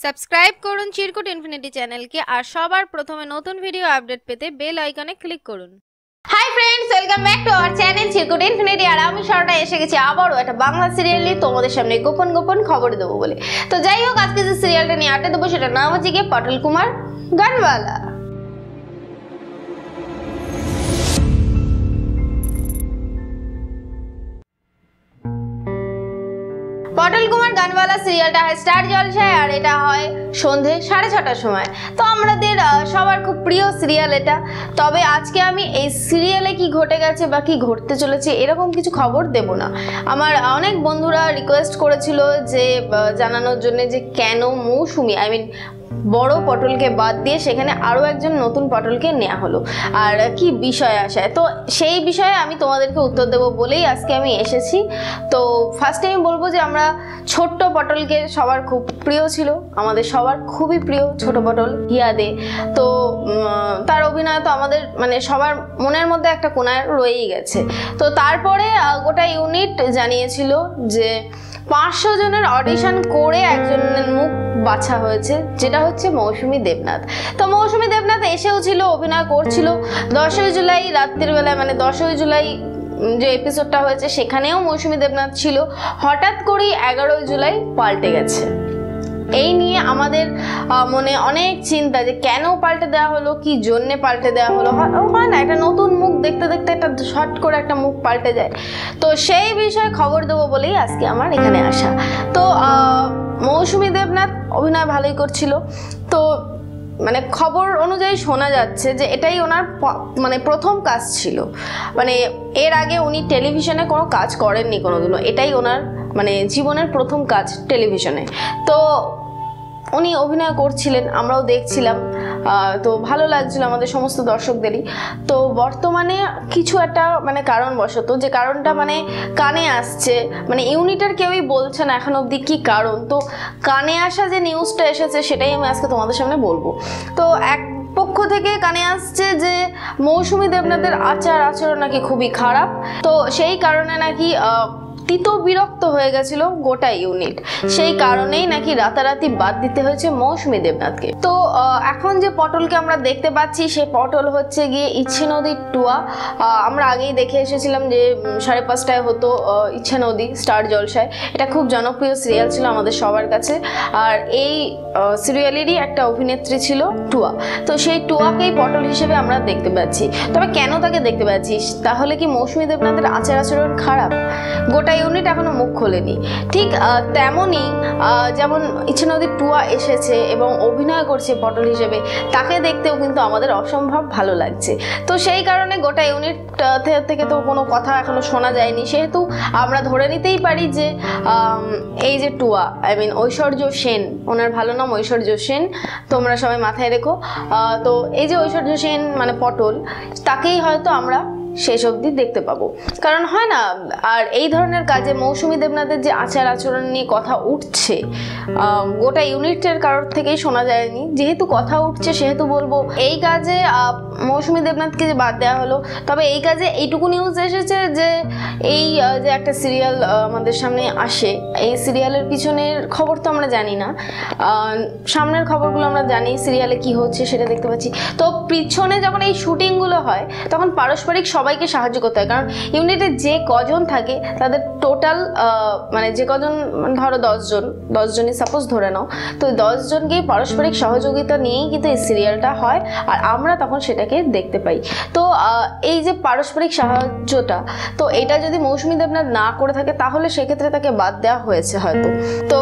Subscribe করুন চিরকুট infinity চ্যানেলকে আর সবার প্রথমে নতুন ভিডিও আপডেট পেতে বেল আইকনে ক্লিক করুন। Hi friends, welcome back to our channel Chirkut infinity. আর আমি সরটা এসে গেছি আবারও একটা বাংলা সিরিয়াল নিয়ে তোমাদের সামনে গোপন গোপন খবর দেবো বলে। তো যাই হোক, আজকে যে সিরিয়ালটা নিয়ে আড্ডা দেবো সেটার নাম হচ্ছে গিয়ে পটল কুমার গানওয়ালা। পটল কুমার গানওয়ালা সিরিয়ালটা হয় স্টার জলসায়, আর এটা হয় সন্ধে 6:30টার সময়। তো আমাদের সবার খুব প্রিয় সিরিয়াল এটা। তবে আজকে আমি এই সিরিয়ালে কি ঘটে গেছে বা কি ঘটতে চলেছে এরকম কিছু খবর দেব না। আমার অনেক বন্ধুরা রিকোয়েস্ট করেছিল যে জানানোর জন্য যে কেন মৌসুমী বড় পটলকে বাদ দিয়ে সেখানে আরও একজন নতুন পটলকে নেওয়া হলো, আর কি বিষয় আসায়। তো সেই বিষয়ে আমি তোমাদেরকে উত্তর দেবো বলেই আজকে আমি এসেছি। তো ফার্স্টে আমি বলবো যে আমরা ছোট্ট পটলকে সবার খুব প্রিয় ছিল, আমাদের সবার খুবই প্রিয় ছোট পটল হিয়া দে। তো তার অভিনয় তো আমাদের সবার মনের মধ্যে একটা কোণায় রয়েই গেছে। তো তারপরে গোটা ইউনিট জানিয়েছিল যে 500 জনের অডিশন করে একজনের মুখ বাছা হয়েছে, যেটা হচ্ছে মৌসুমী দেবনাথ। তো মৌসুমী দেবনাথ এসেও ছিল, অভিনয় করছিল। 10ই জুলাই রাত্রির বেলায় 10ই জুলাই যে এপিসোডটা হয়েছে সেখানেও মৌসুমী দেবনাথ ছিল। হঠাৎ করেই 11ই জুলাই পাল্টে গেছে। এই নিয়ে আমাদের মনে অনেক চিন্তা যে কেন পাল্টে দেওয়া হলো, কি জন্যে পাল্টে দেওয়া হলো। হয় না, একটা নতুন মুখ দেখতে দেখতে একটা শর্ট করে একটা মুখ পাল্টে যায়। তো সেই বিষয়ে খবর দেবো বলেই আজকে আমার এখানে আসা। তো মৌসুমী দেবনাথ অভিনয় ভালোই করছিল। তো খবর অনুযায়ী শোনা যাচ্ছে যে এটাই ওনার প্রথম কাজ ছিল। এর আগে উনি টেলিভিশনে কোনো কাজ করেননি কোনোদিনও। এটাই ওনার জীবনের প্রথম কাজ টেলিভিশনে। তো উনি অভিনয় করছিলেন, আমরাও দেখছিলাম। তো ভালো লাগছিল আমাদের সমস্ত দর্শকদেরই। তো বর্তমানে কিছু একটা কারণবশত, যে কারণটা কানে আসছে, ইউনিটের কেউই বলছে না এখন অবধি কি কারণ। তো কানে আসা যে নিউজটা এসেছে সেটাই আমি আজকে তোমাদের সামনে বলবো। তো এক পক্ষ থেকে কানে আসছে যে মৌসুমী দেবনাথের আচার আচরণ নাকি খুবই খারাপ। তো সেই কারণে নাকি তিত বিরক্ত হয়ে গেছিল গোটা ইউনিট। সেই কারণেই নাকি রাতারাতি বাদ দিতে হয়েছে মৌসুমী দেবনাথকে। তো এখন যে পটলকে আমরা দেখতে পাচ্ছি সে পটল হচ্ছে গিয়ে ইচ্ছে নদীর টুয়া। আমরা আগেই দেখে এসেছিলাম যে 5:30টায় হতো ইচ্ছে নদী স্টার জলসায়। এটা খুব জনপ্রিয় সিরিয়াল ছিল আমাদের সবার কাছে। আর এই সিরিয়ালেরই একটা অভিনেত্রী ছিল টুয়া। তো সেই টুয়াকেই পটল হিসেবে আমরা দেখতে পাচ্ছি। তবে কেন তাকে দেখতে পাচ্ছি? তাহলে কি মৌসুমী দেবনাথের আচার আচরণ খারাপ? গোটা ইউনিট এখনো মুখ খোলেনি। ঠিক তেমনই যেমন ইচ্ছে নদীর টুয়া এসেছে এবং অভিনয় করছে পটল হিসেবে, তাকে দেখতেও কিন্তু আমাদের অসম্ভব ভালো লাগছে। তো সেই কারণে গোটা ইউনিট থেকে তো কোনো কথা এখনো শোনা যায়নি, সেহেতু আমরা ধরে নিতেই পারি যে এই যে টুয়া ঐশ্বর্য সেন, ওনার ভালো নাম ঐশ্বর্য সেন, তোমরা সবাই মাথায় রেখো। তো এই যে ঐশ্বর্য সেন পটল, তাকেই হয়তো আমরা শেষ অবধি দেখতে পাবো। কারণ হয় না, আর এই ধরনের কাজে মৌসুমী দেবনাথের যে আচার আচরণ নিয়ে কথা উঠছে গোটা ইউনিটের কারোর থেকেই শোনা যায়নি। যেহেতু কথা উঠছে সেহেতু বলবো এই কাজে মৌসুমী দেবনাথকে যে বাদ দেওয়া হলো। তবে এই কাজে এইটুকু নিউজ এসেছে যে এই যে একটা সিরিয়াল আমাদের সামনে আসে, এই সিরিয়ালের পিছনের খবর তো আমরা জানি না, সামনের খবরগুলো আমরা জানি, সিরিয়ালে কি হচ্ছে সেটা দেখতে পাচ্ছি। তো পিছনে যখন এই শুটিংগুলো হয় তখন পারস্পরিক সবাইকে সাহায্য করতে হয়। কারণ ইউনিটে যে কজন থাকে তাদের টোটাল যে কজন, ধরো 10 জনই সাপোজ ধরে নাও, তো 10 জনকেই পারস্পরিক সহযোগিতা নিয়েই কিন্তু এই সিরিয়ালটা হয়, আর আমরা তখন সেটাকে দেখতে পাই। তো এই যে পারস্পরিক সাহায্যটা, তো এটা যদি মৌসুমী দেবনাথ না করে থাকে তাহলে সেক্ষেত্রে তাকে বাদ দেওয়া হয়েছে হয়তো। তো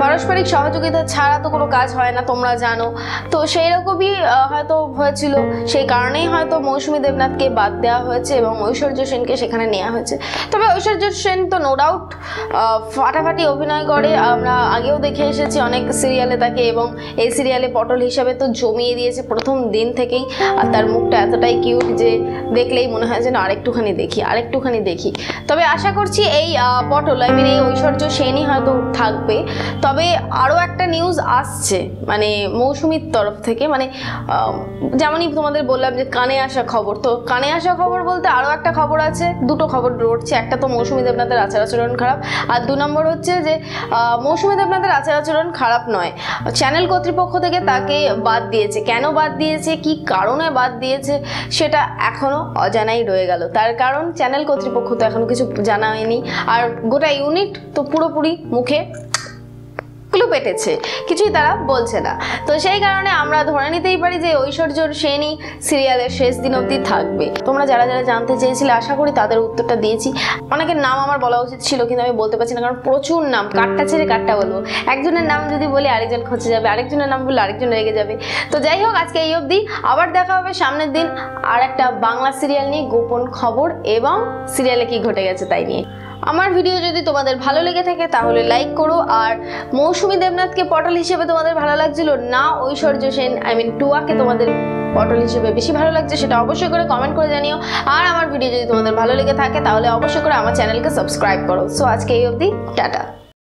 পারস্পরিক সহযোগিতা ছাড়া তো কোনো কাজ হয় না, তোমরা জানো। তো সেই রকমই হয়তো হয়েছিল, সেই কারণেই হয়তো মৌসুমী দেবনাথকে বাদ দেওয়া হয়েছে এবং ঐশ্বর্য সেনকে সেখানে নেওয়া হয়েছে। তবে ঐশ্বর্য সেন তো নো ডাউট ফাটাফাটি অভিনয় করে, আমরা আগেও দেখে এসেছি অনেক সিরিয়ালে তাকে, এবং এই সিরিয়ালে পটল হিসাবে তো জমিয়ে দিয়েছে প্রথম দিন থেকেই। আর তার মুখটা এতটাই কিউট যে দেখলেই মনে হয় যেন আরেকটুখানি দেখি। তবে আশা করছি এই পটল এই ঐশ্বর্য সেনই হয়তো থাকবে। তবে তবে আরও একটা নিউজ আসছে মানে মৌসুমীর তরফ থেকে, মানে যেমনই তোমাদের বললাম যে কানে আসা খবর, তো কানে আসা খবর বলতে আরও একটা খবর আছে, দুটো খবর রটছে। একটা তো মৌসুমী দেবনাথের আচার আচরণ খারাপ, আর 2 নম্বর হচ্ছে যে মৌসুমী দেবনাথের আচার আচরণ খারাপ নয়, চ্যানেল কর্তৃপক্ষ থেকে তাকে বাদ দিয়েছে। কেন বাদ দিয়েছে, কি কারণে বাদ দিয়েছে সেটা এখনও অজানাই রয়ে গেল। তার কারণ চ্যানেল কর্তৃপক্ষ তো এখনো কিছু জানায়নি, আর গোটা ইউনিট তো পুরোপুরি মুখে ক্লু পেটেছে, কিছুই তারা বলছে না। তো সেই কারণে আমরা ধরে নিতেই পারি যে ঐশ্বর্য সেনই সিরিয়ালের শেষ দিন অবধি থাকবে। তোমরা যারা যারা জানতে চেয়েছিলে আশা করি তাদের উত্তরটা দিয়েছি। অনেকের নাম আমার বলা উচিত ছিল কিন্তু আমি বলতে পারছি না, কারণ প্রচুর নাম, কাটটা ছেড়ে কাটটা বলবো। একজনের নাম যদি বলি আরেকজন খোঁজে যাবে, আরেকজনের নাম বললে আরেকজন রেগে যাবে। তো যাই হোক, আজকে এই অবধি, আবার দেখা হবে সামনের দিন আর একটা বাংলা সিরিয়াল নিয়ে, গোপন খবর এবং সিরিয়ালে কি ঘটে গেছে তাই নিয়ে। আমার ভিডিও যদি তোমাদের ভালো লেগে থাকে তাহলে লাইক করো। আর মৌসুমী দেবনাথকে পটল হিসেবে তোমাদের ভালো লাগছিল না ঐশ্বর্য সেন টুয়াকে তোমাদের পটল হিসেবে বেশি ভালো লাগছে, সেটা অবশ্যই করে কমেন্ট করে জানিও। আর আমার ভিডিও যদি তোমাদের ভালো লেগে থাকে তাহলে অবশ্যই করে আমার চ্যানেলকে সাবস্ক্রাইব করো। সো আজকে এই অবধি, টাটা।